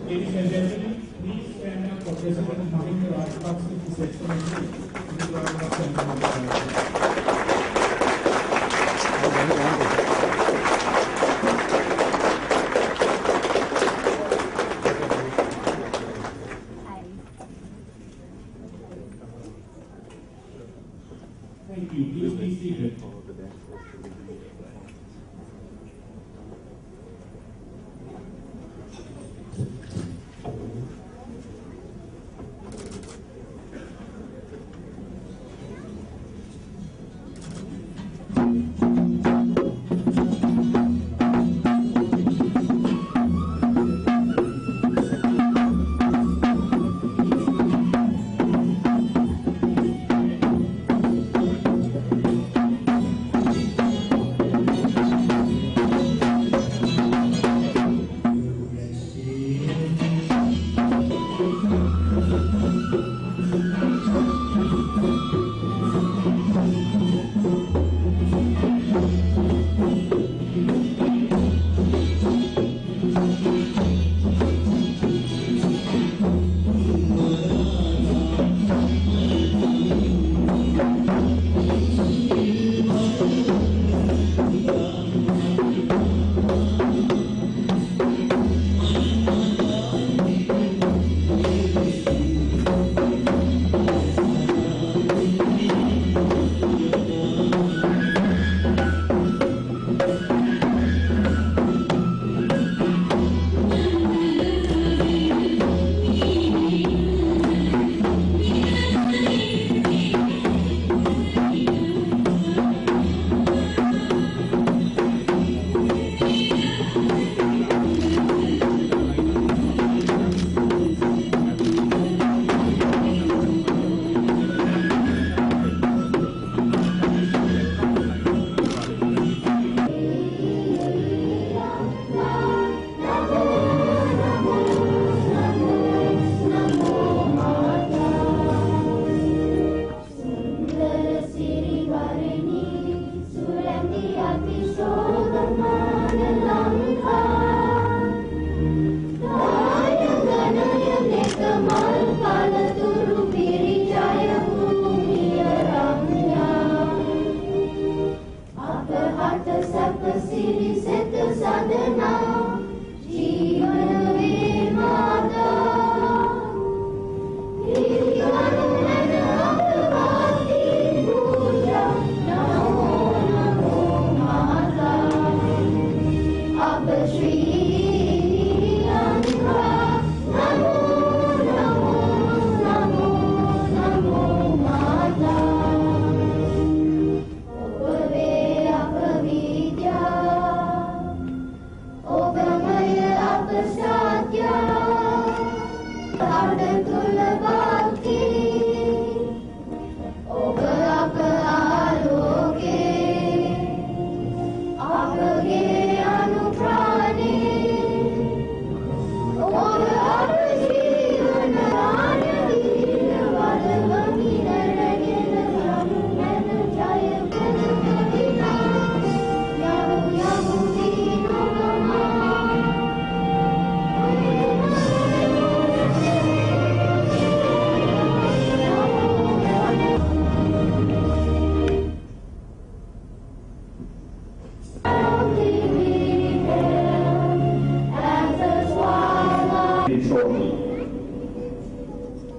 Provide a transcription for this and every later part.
Ladies and gentlemen, please stand up for President Mahinde His Excellency. Thank you. Please be seated.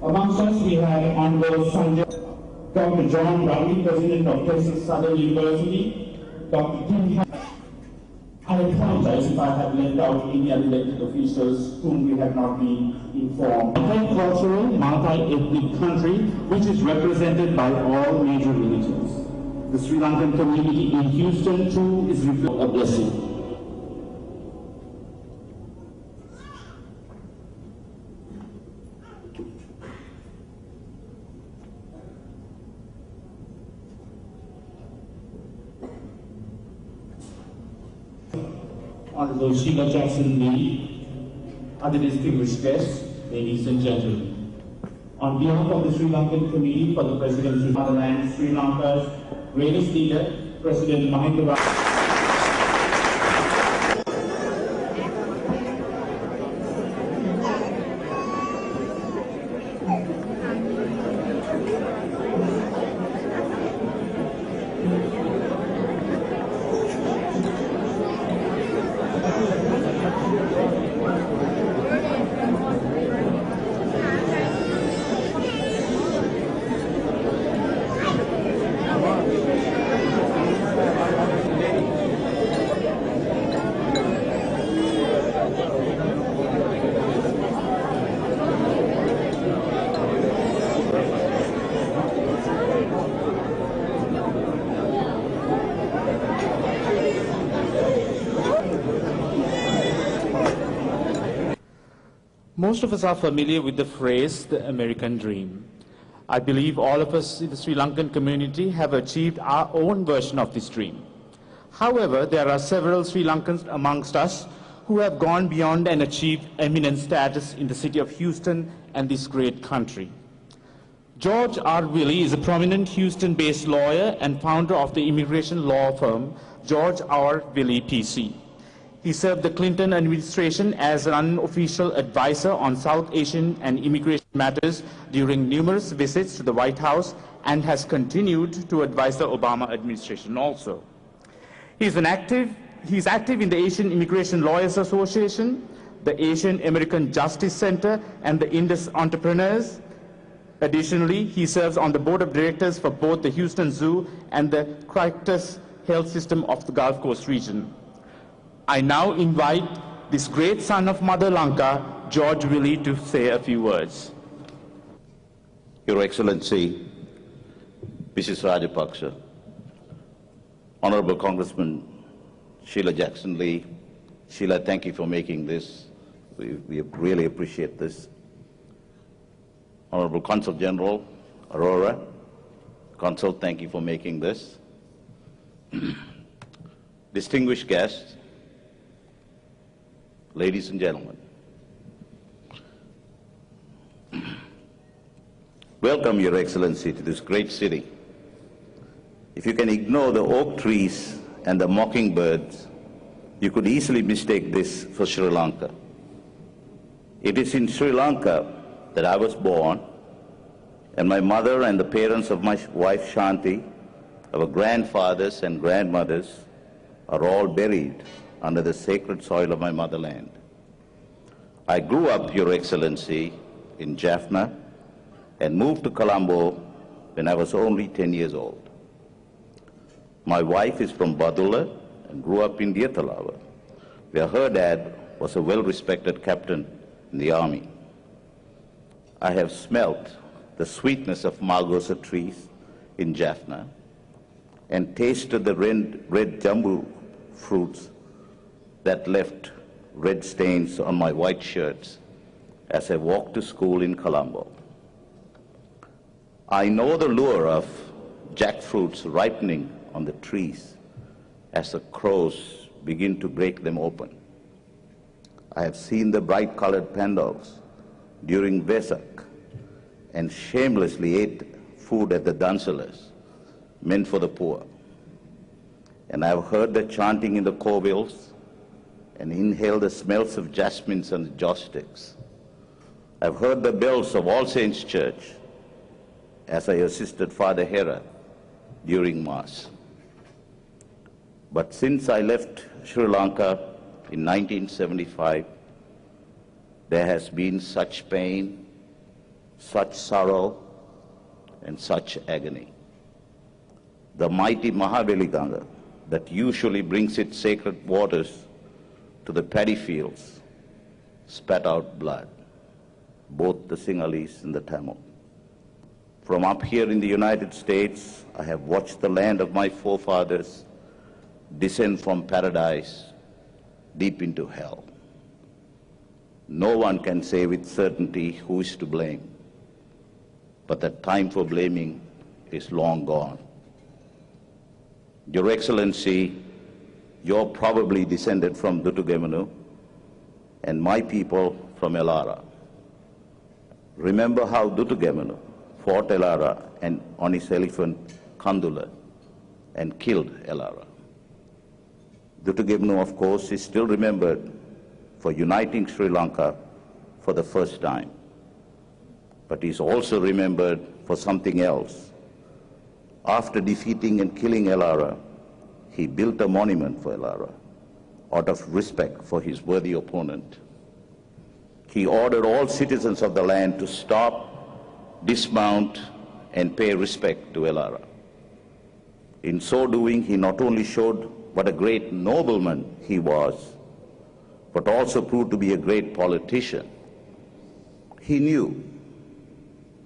Amongst us, we have Honorable Sanjay, Dr. John Rowley, President of Texas Southern University, Dr. Tim. I apologize if I have left out any other elected officials whom we have not been informed. Multicultural, multi-ethnic country, which is represented by all major religions. The Sri Lankan community in Houston, too, is a blessing. Honorable Sheila Jackson Lee, other distinguished guests, ladies and gentlemen. On behalf of the Sri Lankan Committee for the Presidency of Motherland, Sri Lanka's greatest leader, President Mahinde. Most of us are familiar with the phrase, the American dream. I believe all of us in the Sri Lankan community have achieved our own version of this dream. However, there are several Sri Lankans amongst us who have gone beyond and achieved eminent status in the city of Houston and this great country. George R. Willey is a prominent Houston-based lawyer and founder of the immigration law firm George R. Willey PC. He served the Clinton administration as an unofficial advisor on South Asian and immigration matters during numerous visits to the White House and has continued to advise the Obama administration also. He's active in the Asian Immigration Lawyers Association, the Asian American Justice Center, and the Indus Entrepreneurs. Additionally, he serves on the board of directors for both the Houston Zoo and the Crisis Health System of the Gulf Coast region. I now invite this great son of Mother Lanka, George Willey, to say a few words. Your Excellency, Mrs. Rajapaksa, Honorable Congressman Sheila Jackson-Lee. Sheila, thank you for making this. We really appreciate this. Honorable Consul General Aurora, Consul, thank you for making this. Distinguished guests, ladies and gentlemen, welcome, Your Excellency, to this great city. If you can ignore the oak trees and the mockingbirds, you could easily mistake this for Sri Lanka. It is in Sri Lanka that I was born, and my mother and the parents of my wife Shanti, our grandfathers and grandmothers, are all buried under the sacred soil of my motherland. I grew up, Your Excellency, in Jaffna and moved to Colombo when I was only 10 years old. My wife is from Badulla and grew up in Diatalava, where her dad was a well-respected captain in the army. I have smelt the sweetness of margosa trees in Jaffna and tasted the red jambu fruits that left red stains on my white shirts as I walked to school in Colombo. I know the lure of jackfruits ripening on the trees as the crows begin to break them open. I have seen the bright-colored pandals during Vesak and shamelessly ate food at the dansalas meant for the poor. And I have heard the chanting in the corvils and inhaled the smells of jasmines and joss sticks. I've heard the bells of All Saints Church as I assisted Father Hera during Mass. But since I left Sri Lanka in 1975, there has been such pain, such sorrow, and such agony. The mighty Mahaveli Ganga that usually brings its sacred waters to the paddy fields spat out blood, both the Sinhalese and the Tamil. From up here in the United States, I have watched the land of my forefathers descend from paradise deep into hell. No one can say with certainty who is to blame, but the time for blaming is long gone. Your Excellency, you're probably descended from Dutugemunu, and my people from Elara. Remember how Dutugemunu fought Elara and on his elephant Kandula and killed Elara. Dutugemunu, of course, is still remembered for uniting Sri Lanka for the first time. But he's also remembered for something else. After defeating and killing Elara, he built a monument for Elara out of respect for his worthy opponent. He ordered all citizens of the land to stop, dismount, and pay respect to Elara. In so doing, he not only showed what a great nobleman he was, but also proved to be a great politician. He knew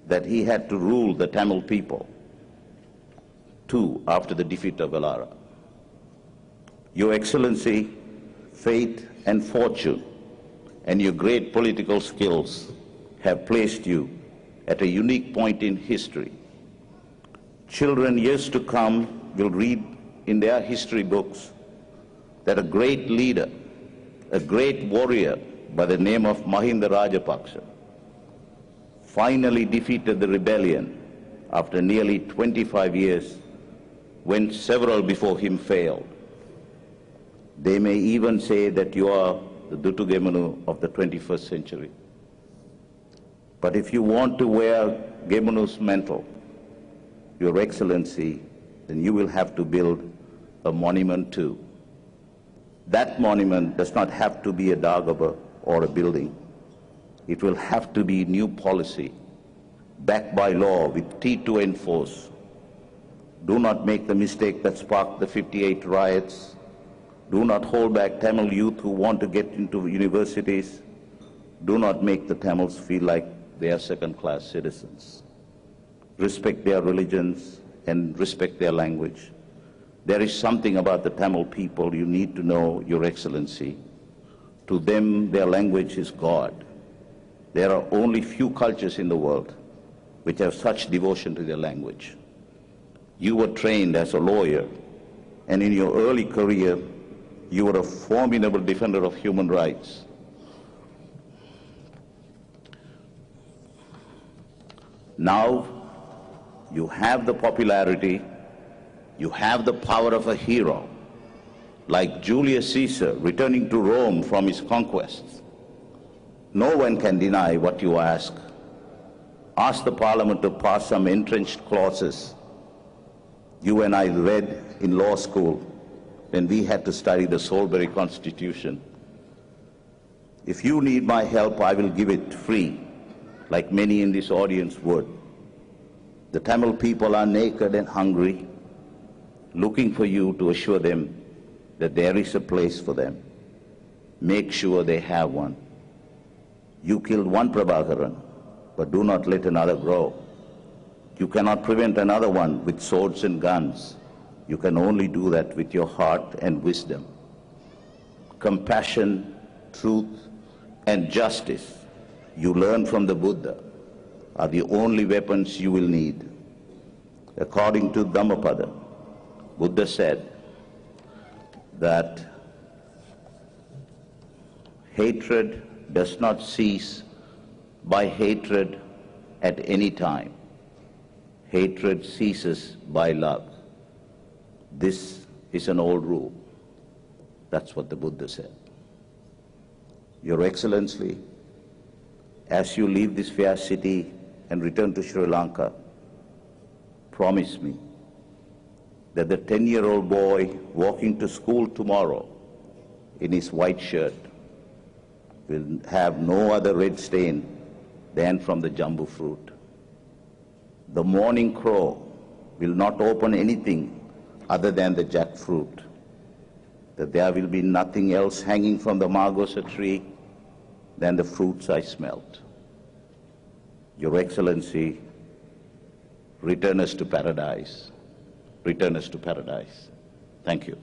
that he had to rule the Tamil people too after the defeat of Elara. Your Excellency, fate and fortune and your great political skills have placed you at a unique point in history. Children years to come will read in their history books that a great leader, a great warrior by the name of Mahinde Rajapaksa finally defeated the rebellion after nearly 25 years when several before him failed. They may even say that you are the Dutu Gemunu of the 21st century. But if you want to wear Gemunu's mantle, Your Excellency, then you will have to build a monument too. That monument does not have to be a Dagobah or a building. It will have to be new policy, backed by law with teeth to enforce. Do not make the mistake that sparked the 58 riots. Do not hold back Tamil youth who want to get into universities. Do not make the Tamils feel like they are second-class citizens. Respect their religions and respect their language. There is something about the Tamil people you need to know, Your Excellency. To them, their language is God. There are only few cultures in the world which have such devotion to their language. You were trained as a lawyer, and in your early career, you were a formidable defender of human rights. Now, you have the popularity, you have the power of a hero, like Julius Caesar returning to Rome from his conquests. No one can deny what you ask. Ask the Parliament to pass some entrenched clauses. You and I read in law school when we had to study the Salisbury Constitution. If you need my help, I will give it free, like many in this audience would. The Tamil people are naked and hungry, looking for you to assure them that there is a place for them. Make sure they have one. You killed one Prabhakaran, but do not let another grow. You cannot prevent another one with swords and guns. You can only do that with your heart and wisdom. Compassion, truth, and justice you learn from the Buddha are the only weapons you will need. According to Dhammapada, Buddha said that hatred does not cease by hatred at any time. Hatred ceases by love. This is an old rule. That's what the Buddha said. Your Excellency, as you leave this fair city and return to Sri Lanka, promise me that the 10-year-old boy walking to school tomorrow in his white shirt will have no other red stain than from the jambu fruit. The morning crow will not open anything other than the jackfruit. That there will be nothing else hanging from the margosa tree than the fruits I smelt. Your Excellency, return us to paradise. Return us to paradise. Thank you.